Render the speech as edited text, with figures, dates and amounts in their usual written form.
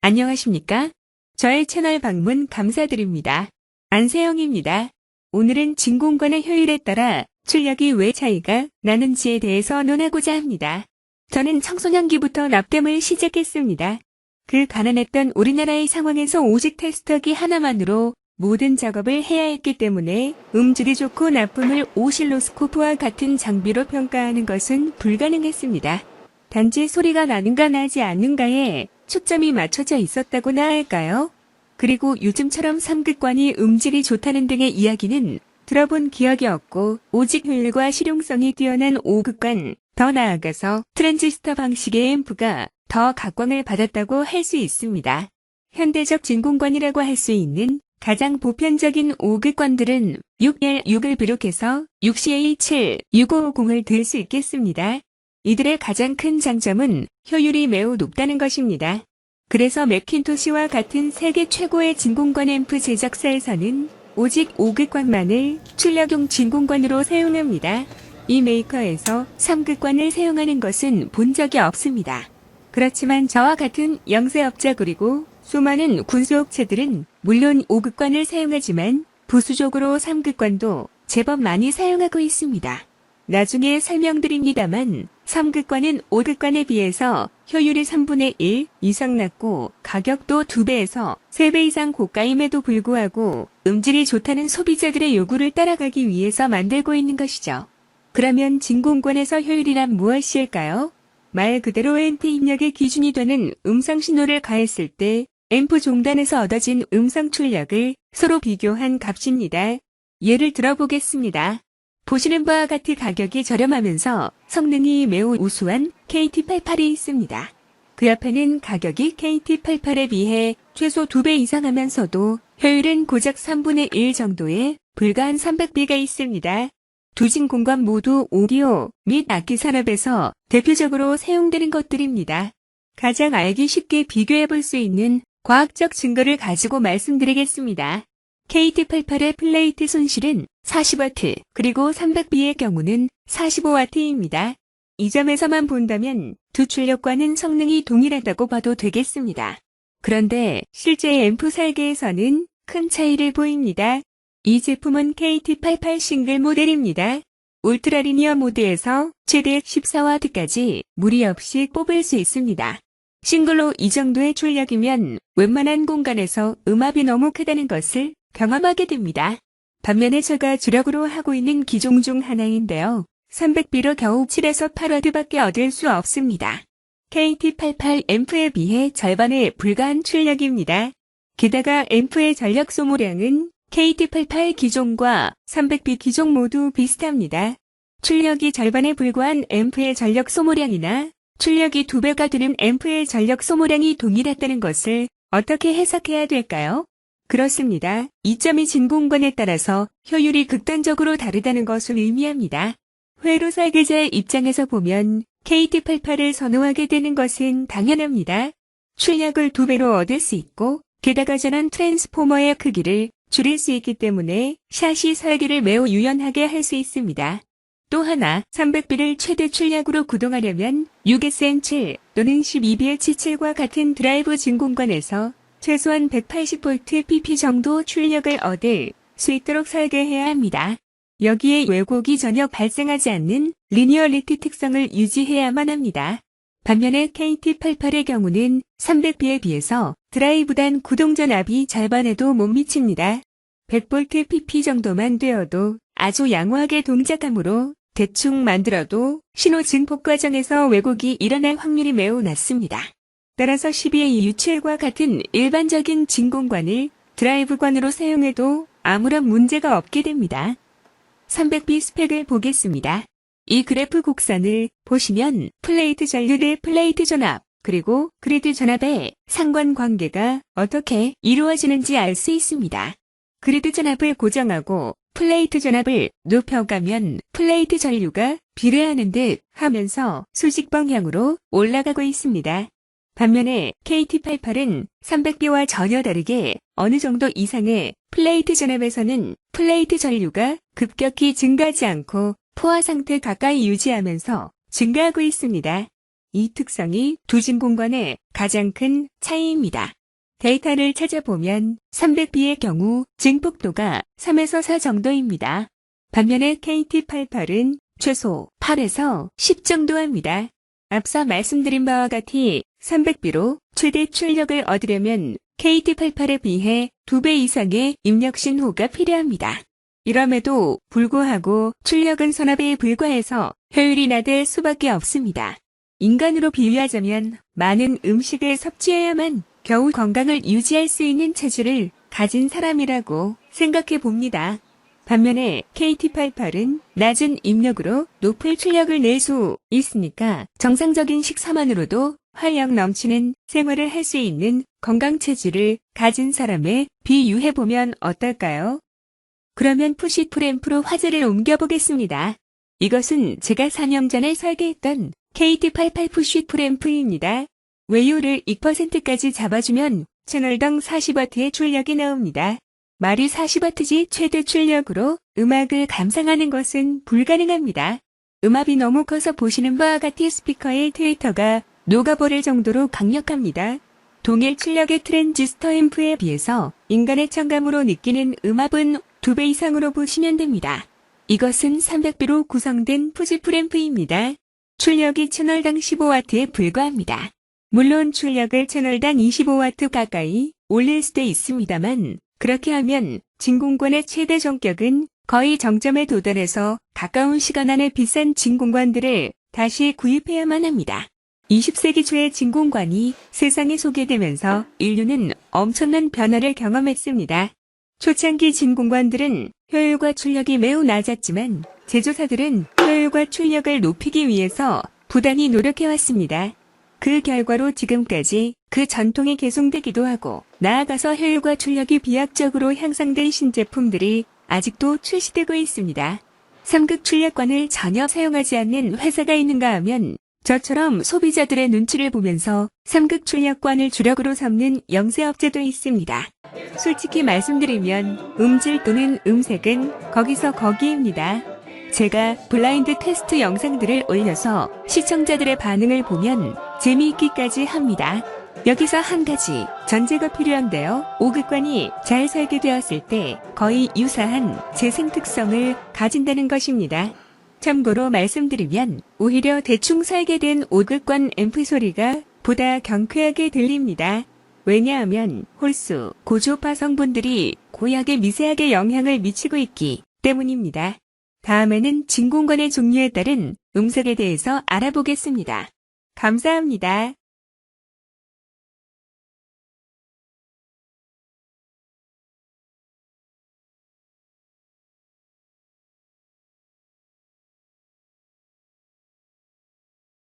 안녕하십니까? 저의 채널 방문 감사드립니다. 안세영입니다. 오늘은 진공관의 효율에 따라 출력이 왜 차이가 나는지에 대해서 논하고자 합니다. 저는 청소년기부터 납땜을 시작했습니다. 그 가난했던 우리나라의 상황에서 오직 테스터기 하나만으로 모든 작업을 해야 했기 때문에 음질이 좋고 나쁨을 오실로스코프와 같은 장비로 평가하는 것은 불가능했습니다. 단지 소리가 나는가 나지 않는가에 초점이 맞춰져 있었다고나 할까요? 그리고 요즘처럼 삼극관이 음질이 좋다는 등의 이야기는 들어본 기억이 없고 오직 효율과 실용성이 뛰어난 5극관, 더 나아가서 트랜지스터 방식의 앰프가 더 각광을 받았다고 할 수 있습니다. 현대적 진공관이라고 할 수 있는 가장 보편적인 5극관들은 6L6을 비롯해서 6CA7, 6550을 들 수 있겠습니다. 이들의 가장 큰 장점은 효율이 매우 높다는 것입니다. 그래서 맥킨토시와 같은 세계 최고의 진공관 앰프 제작사에서는 오직 5극관만을 출력용 진공관으로 사용합니다. 이 메이커에서 3극관을 사용하는 것은 본 적이 없습니다. 그렇지만 저와 같은 영세업자 그리고 수많은 군수업체들은 물론 5극관을 사용하지만 부수적으로 3극관도 제법 많이 사용하고 있습니다. 나중에 설명드립니다만 3극관은 5극관에 비해서 효율이 3분의 1 이상 낮고 가격도 2배에서 3배 이상 고가임에도 불구하고 음질이 좋다는 소비자들의 요구를 따라가기 위해서 만들고 있는 것이죠. 그러면 진공관에서 효율이란 무엇일까요? 말 그대로 앰프 입력의 기준이 되는 음성 신호를 가했을 때 앰프 종단에서 얻어진 음성 출력을 서로 비교한 값입니다. 예를 들어보겠습니다. 보시는 바와 같이 가격이 저렴하면서 성능이 매우 우수한 KT88이 있습니다. 그 옆에는 가격이 KT88에 비해 최소 2배 이상 하면서도 효율은 고작 3분의 1 정도에 불과한 300B가 있습니다. 두 진공관 모두 오디오 및 악기 산업에서 대표적으로 사용되는 것들입니다. 가장 알기 쉽게 비교해 볼 수 있는 과학적 증거를 가지고 말씀드리겠습니다. KT88의 플레이트 손실은 40W, 그리고 300B의 경우는 45W입니다. 이 점에서만 본다면 두 출력과는 성능이 동일하다고 봐도 되겠습니다. 그런데 실제 앰프 설계에서는 큰 차이를 보입니다. 이 제품은 KT88 싱글 모델입니다. 울트라 리니어 모드에서 최대 14W까지 무리 없이 뽑을 수 있습니다. 싱글로 이 정도의 출력이면 웬만한 공간에서 음압이 너무 크다는 것을 경험하게 됩니다. 반면에 제가 주력으로 하고 있는 기종 중 하나인데요. 300B로 겨우 7에서 8W밖에 얻을 수 없습니다. KT88 앰프에 비해 절반에 불과한 출력입니다. 게다가 앰프의 전력 소모량은 KT88 기종과 300B 기종 모두 비슷합니다. 출력이 절반에 불과한 앰프의 전력 소모량이나 출력이 2배가 되는 앰프의 전력 소모량이 동일하다는 것을 어떻게 해석해야 될까요? 그렇습니다. 이 점이 진공관에 따라서 효율이 극단적으로 다르다는 것을 의미합니다. 회로 설계자의 입장에서 보면 KT88을 선호하게 되는 것은 당연합니다. 출력을 2배로 얻을 수 있고 게다가 전원 트랜스포머의 크기를 줄일 수 있기 때문에 샤시 설계를 매우 유연하게 할 수 있습니다. 또 하나 300B를 최대 출력으로 구동하려면 6SN7 또는 12BH7과 같은 드라이브 진공관에서 최소한 180V PP 정도 출력을 얻을 수 있도록 설계해야 합니다. 여기에 왜곡이 전혀 발생하지 않는 리니어리티 특성을 유지해야만 합니다. 반면에 KT88의 경우는 300B에 비해서 드라이브단 구동전압이 절반에도 못 미칩니다. 100V PP 정도만 되어도 아주 양호하게 동작하므로 대충 만들어도 신호 증폭 과정에서 왜곡이 일어날 확률이 매우 낮습니다. 따라서 12A-U7과 같은 일반적인 진공관을 드라이브관으로 사용해도 아무런 문제가 없게 됩니다. 300B 스펙을 보겠습니다. 이 그래프 곡선을 보시면 플레이트 전류 대 플레이트 전압, 그리고 그리드 전압의 상관관계가 어떻게 이루어지는지 알 수 있습니다. 그리드 전압을 고정하고 플레이트 전압을 높여가면 플레이트 전류가 비례하는 듯 하면서 수직 방향으로 올라가고 있습니다. 반면에 KT88은 300B와 전혀 다르게 어느 정도 이상의 플레이트 전압에서는 플레이트 전류가 급격히 증가하지 않고 포화 상태 가까이 유지하면서 증가하고 있습니다. 이 특성이 두 진공관의 가장 큰 차이입니다. 데이터를 찾아보면 300B의 경우 증폭도가 3에서 4 정도입니다. 반면에 KT88은 최소 8에서 10 정도 합니다. 앞서 말씀드린 바와 같이 300B로 최대 출력을 얻으려면 KT88에 비해 2배 이상의 입력 신호가 필요합니다. 이럼에도 불구하고 출력은 서너 배에 불과해서 효율이 낮을 수밖에 없습니다. 인간으로 비유하자면 많은 음식을 섭취해야만 겨우 건강을 유지할 수 있는 체질을 가진 사람이라고 생각해 봅니다. 반면에 KT88은 낮은 입력으로 높은 출력을 낼 수 있으니까 정상적인 식사만으로도 활력 넘치는 생활을 할 수 있는 건강 체질을 가진 사람에 비유해보면 어떨까요? 그러면 푸시프램프로 화제를 옮겨보겠습니다. 이것은 제가 4년 전에 설계했던 KT88 푸시프램프입니다. 외유를 2%까지 잡아주면 채널당 40W의 출력이 나옵니다. 말이 40W지 최대 출력으로 음악을 감상하는 것은 불가능합니다. 음압이 너무 커서 보시는 바와 같이 스피커의 트위터가 녹아버릴 정도로 강력합니다. 동일 출력의 트랜지스터 앰프에 비해서 인간의 청감으로 느끼는 음압은 2배 이상으로 보시면 됩니다. 이것은 300B로 구성된 푸시프램프입니다. 출력이 채널당 15W에 불과합니다. 물론 출력을 채널당 25W 가까이 올릴 수도 있습니다만 그렇게 하면 진공관의 최대 전격은 거의 정점에 도달해서 가까운 시간 안에 비싼 진공관들을 다시 구입해야만 합니다. 20세기 초에 진공관이 세상에 소개되면서 인류는 엄청난 변화를 경험했습니다. 초창기 진공관들은 효율과 출력이 매우 낮았지만 제조사들은 효율과 출력을 높이기 위해서 부단히 노력해왔습니다. 그 결과로 지금까지 그 전통이 계승되기도 하고 나아가서 효율과 출력이 비약적으로 향상된 신제품들이 아직도 출시되고 있습니다. 3극 출력관을 전혀 사용하지 않는 회사가 있는가 하면 저처럼 소비자들의 눈치를 보면서 3극 출력관을 주력으로 삼는 영세업체도 있습니다. 솔직히 말씀드리면 음질 또는 음색은 거기서 거기입니다. 제가 블라인드 테스트 영상들을 올려서 시청자들의 반응을 보면 재미있기까지 합니다. 여기서 한 가지 전제가 필요한데요. 5극관이 잘 설계되었을 때 거의 유사한 재생 특성을 가진다는 것입니다. 참고로 말씀드리면 오히려 대충 설계된 5극관 앰프 소리가 보다 경쾌하게 들립니다. 왜냐하면 홀수, 고주파 성분들이 고약에 미세하게 영향을 미치고 있기 때문입니다. 다음에는 진공관의 종류에 따른 음색에 대해서 알아보겠습니다. 감사합니다.